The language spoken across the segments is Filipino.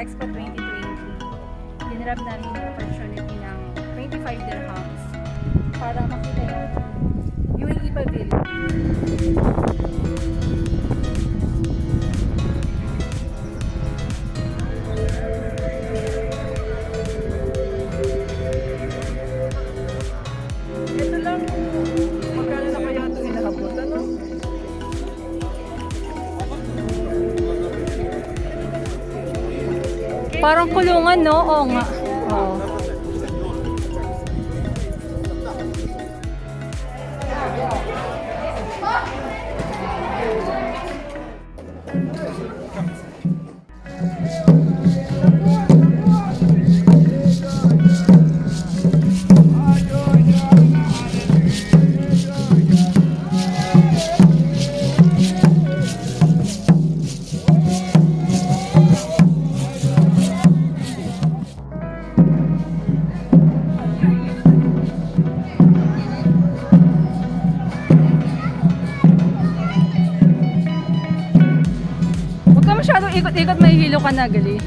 Expo 2020, dinrab namin yung opportunity ng 25 dirhams para makita yung UAE Pavilion. Ito lang, magkano na kaya ito hinahabot, ano? Parang kulungan, no? Oo nga. Oo. Huwag ka masyadong ikot-ikot, mahihilo ka na, gali.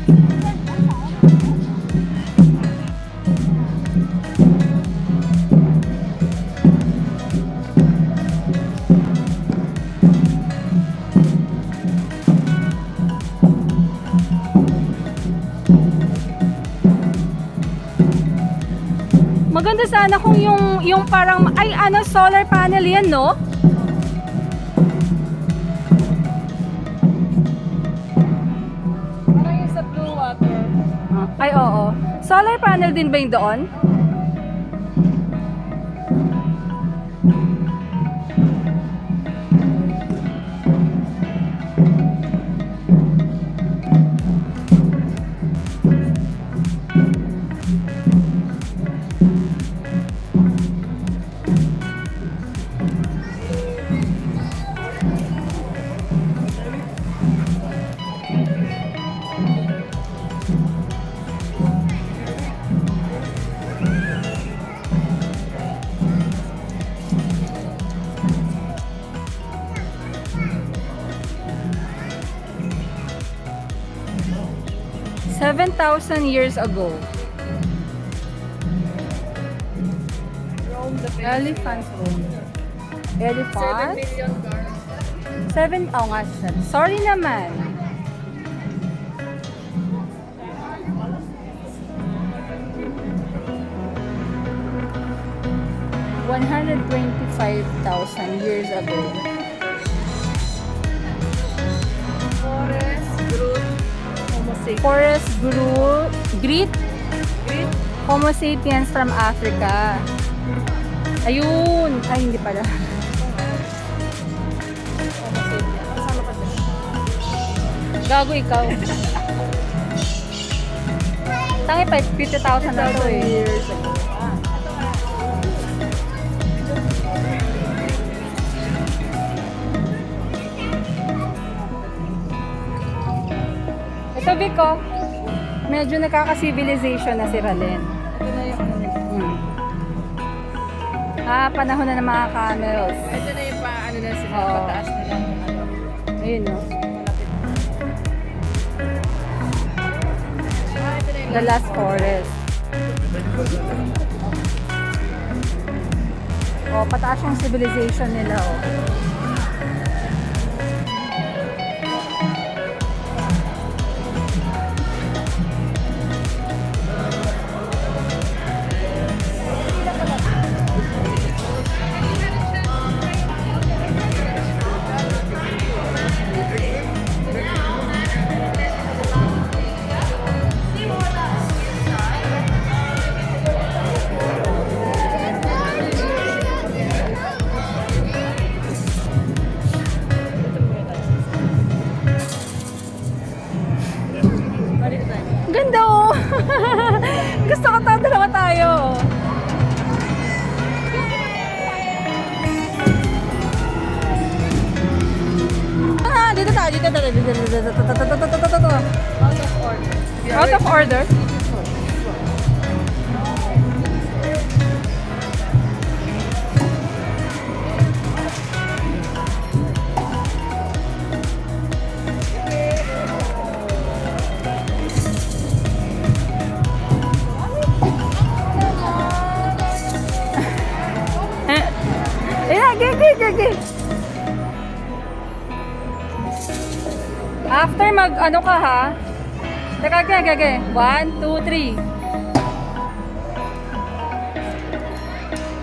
Maganda sana kung yung parang, ay ano, solar panel yan, no? Parang yung sa blue water. Ay, oo. Solar panel din ba yung doon? $7,000 years ago. Rome, the Elephants roam. Elephant? 7 million cars. 7, oh nga, sorry naman. $125,000 years ago. Forest, Forest Groot, grew, greet Great. Homo sapiens from Africa. Ayun! Ay, hindi pala. Kasama ka din. Gago ikaw. Tangi pa, 50,000 na to eh. Years ago. Ito, Vico. Medyo nakaka-civilization na si Ralen. Ito na yung ano. Panahon na ng mga camels. Ito na yung ano na sila, Oo. pataas na lang. Ayun, no? Ito na yung The Last Forest. Oh, pataas yung civilization nila, oh. Ganda, oh! Gusto ko tayo, dalawa tayo. Dito tayo, dito. out of order. Out of order? Gigi. After ano ka ha? Teka, gagi. 1, 2, 3.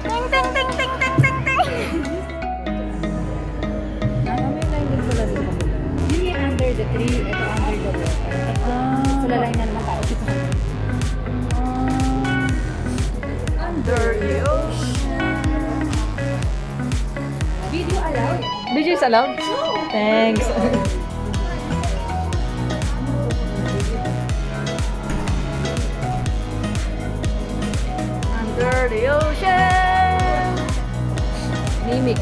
Ting, ting, ting, ting, ting, ting, ting. May line din pala dito. Yun yung under the tree, ito under the water. Sila line na naman tao. Under the ocean. Video allowed? Video is allowed? Thanks. Under the ocean. Mimic.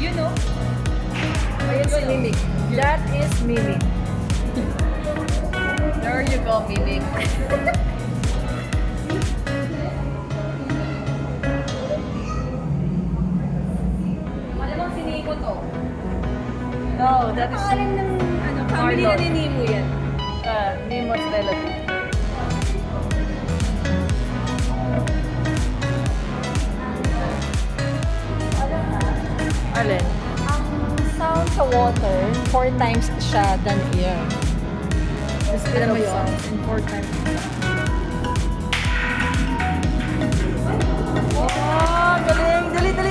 You know? Ayun si Mimic. That is Mimic. There you go, Mimic. Malamang si Nico to. No, that is Pangalan ng family na Marlon. ni Nemo yan. Nemo's relative. Alin? Ang sound sa water, 4 times siya than air. The speed Alam mo of yun? sound in 4 times. Oh, galing! Dali! Dali!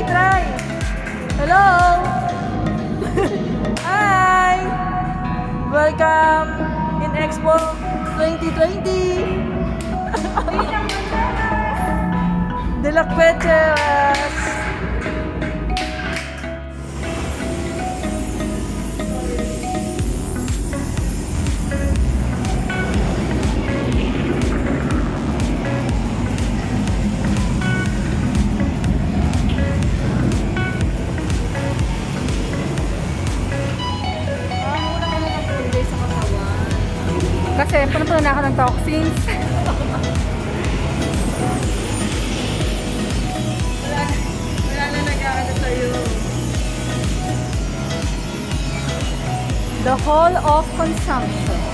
Try! Hello! Hi! Welcome in Expo 2020! De las Pecheras! Kasi puno-puno na ako ng toxins. Wala na nag-aano sa'yo. The hall of consumption.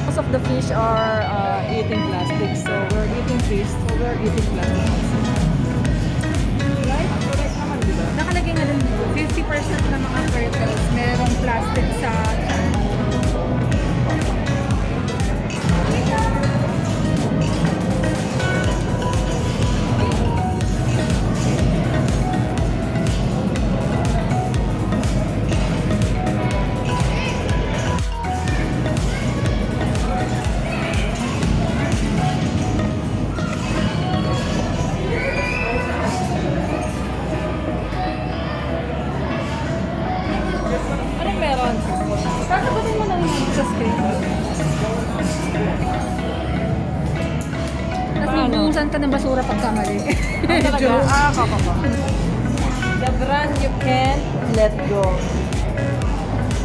Most of the fish are eating plastic, so we're eating fish, so we're eating plastic also. Right? Correct naman, di ba? Nakalagay nga dun, 50% ng mga turtles merong plastic sa Anong meron? sasagutin mo na rin sa screen. Tapos mabuhusan ka ng basura pagka mali. Talaga? Kakaba. The brand you can't let go.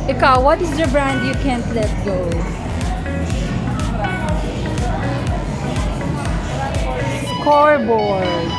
Ikaw, what is the brand you can't let go? Scoreboard.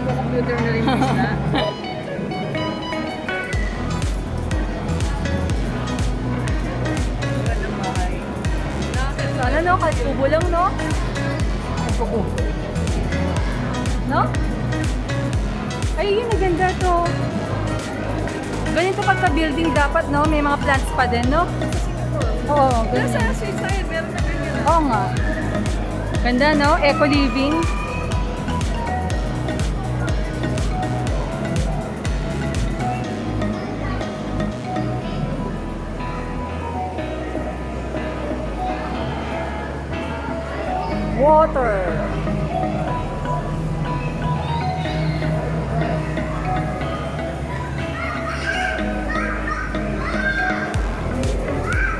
Computer na rin sila. Sana no, kahit ubo lang no? No? Ay, yun, maganda to. Ganito pagka building dapat no, may mga plants pa din no? Oo, Nasa ganyan. Switzerland, meron na Oo nga. Ganda, no? Eco living. Water.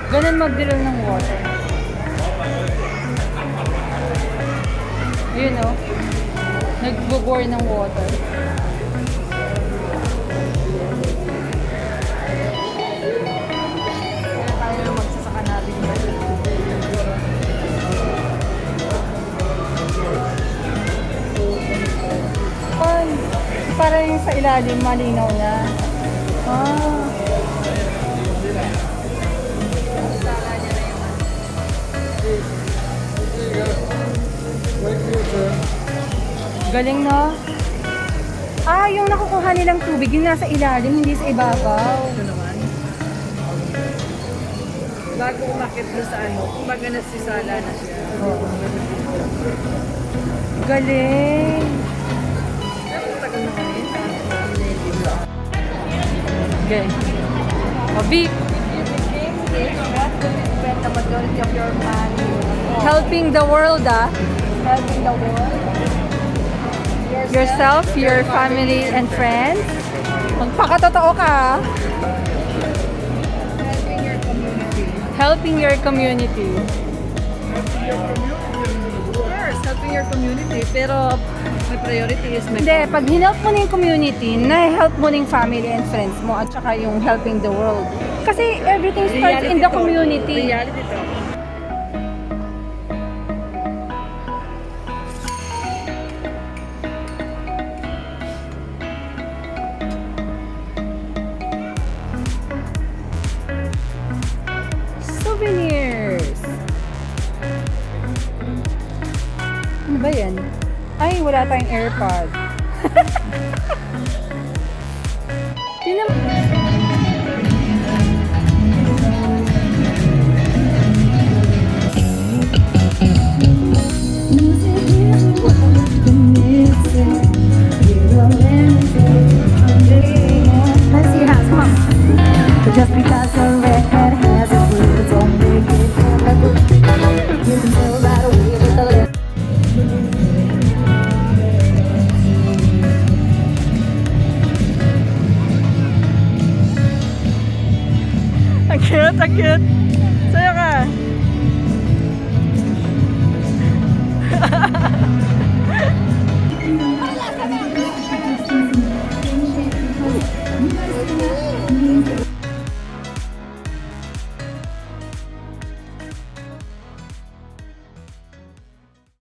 Ganun mag-drill ng water. Ayun o. Nag-bore ng water. Kaya tayo na magsasaka natin. Para yung sa ilalim, malinaw na. Ah. Galing, no? Ah, yung nakukuha nilang tubig, yung nasa ilalim, hindi sa ibabaw. Ito naman. Bago umakit doon sa ano, kumbaga nasisala na siya. Oo. Galing. Tagal naman yun. Okay. O, beep. Spend the majority of your money. Helping the world, ah. Helping the world. Yourself, your family, and friends. Magpakatotoo ka, ah. Helping your community. Helping your community. Of course, helping your community. Pero my priority is my Hindi, pag hinelp mo na yung community, na-help mo na yung family and friends mo at saka yung helping the world. Kasi everything starts in the community. Reality to. Souvenirs. Ano ba yan? Ay, wala tayong AirPod. Tingnan mo. Let's see your hands, come on. Just because the redhead has a blue, don't make it a blue. You can tell right away with the lip. Ang cute, ang cute. Sayo ka.